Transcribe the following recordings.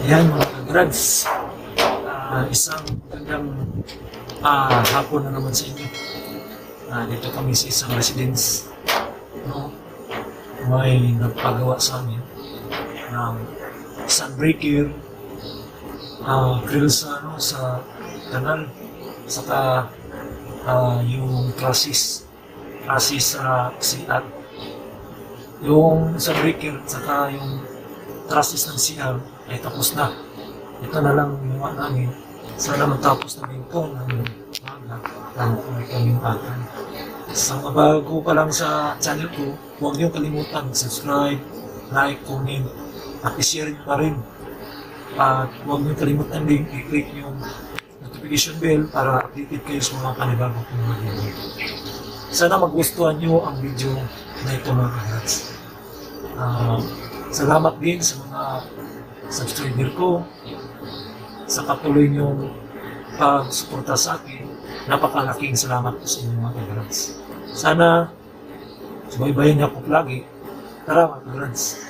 Yan mga kagrads, isang magandang hapon na naman sa inyo. Dito kami sa isang residence, no? May nagpagawa sa amin ng sunbreaker, grill sa kanal, saka yung trusses sa CR. Yung sunbreaker saka yung trusses ng CR ay tapos na. Ito na lang ginawa namin. Sana matapos na ito ng umaga lang kaming akan. Sa mga bago pa lang sa channel ko, huwag niyong kalimutan subscribe, like, comment, at i-share nyo pa rin. At huwag niyong kalimutan din i-click yung notification bell para updated kayo sa mga panibago kong mga video. Sana magustuhan nyo ang video na ito mga kagrats. Salamat din sa mga subscriber ko sa patuloy niyong pagsuporta sa akin. Napakalaking salamat po sa inyo mga kagrats. Sana subaybayan niyo ako lagi. Tara mga kagrats.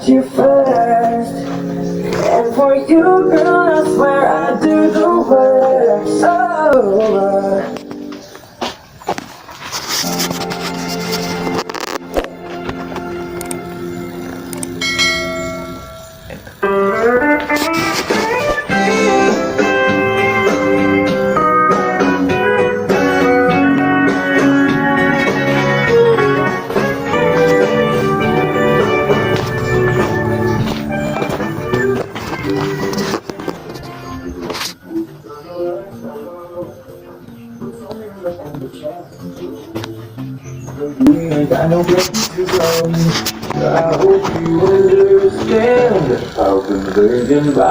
You first, and for you, girl, I swear I do the work. So. I know where you're from. I hope you understand how conversion by.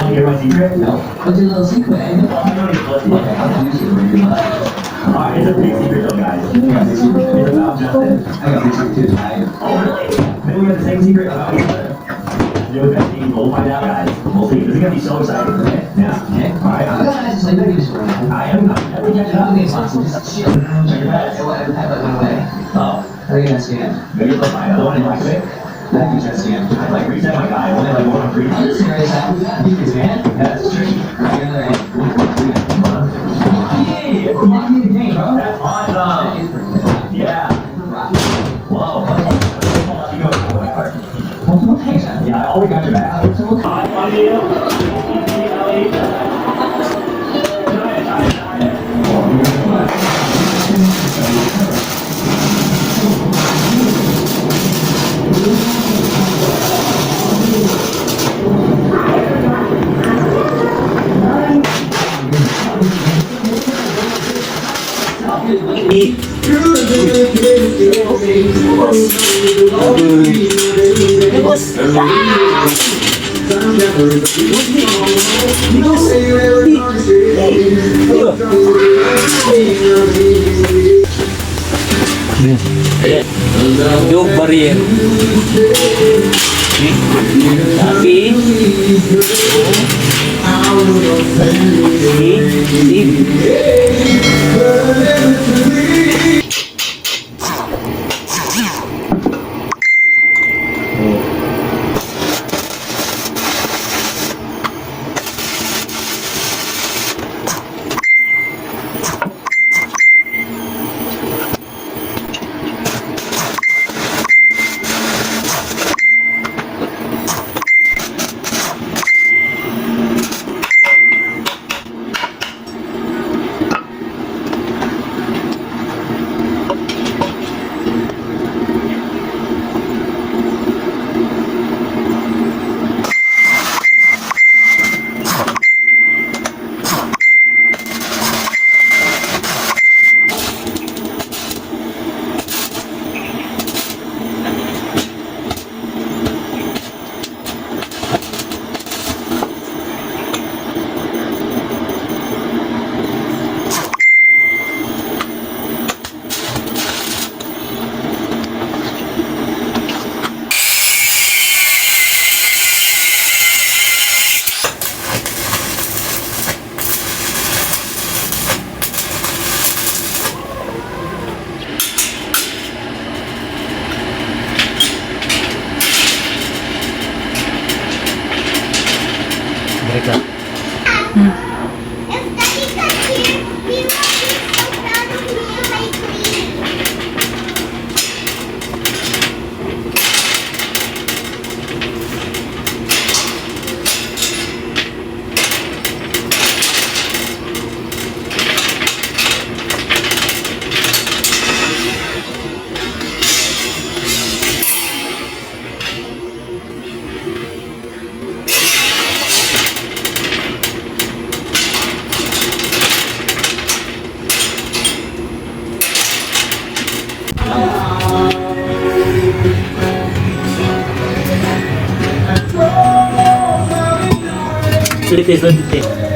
Hear my secret? No. What's your little secret? I don't know. Okay, I'll use it when you're Alright, it's a big secret though, guys. It's about Justin. I got a big secret too. Oh, really? Maybe we have the same secret about each other. You know, that team, we'll find out, guys. We'll see. This is gonna be so exciting. Okay? Yeah. Okay. Alright. I am not. I will catch it up. Okay, awesome. Just chill. Check your pads. Whatever, that went away. Oh. How are you gonna stand? Maybe you'll find another one in my quick. That you just stand. I like reset my guy. Only like 1 on 3. Are you serious? Because man, that's true. Right on the other end. 1, 2, 3. Yay! That's the game, bro. That's awesome. Yeah. Whoa. You go to my card. Multiple tanks. Yeah, I always got your back. On you. Yoke barrier. Tapi mereka. Sulit eh, sulit eh.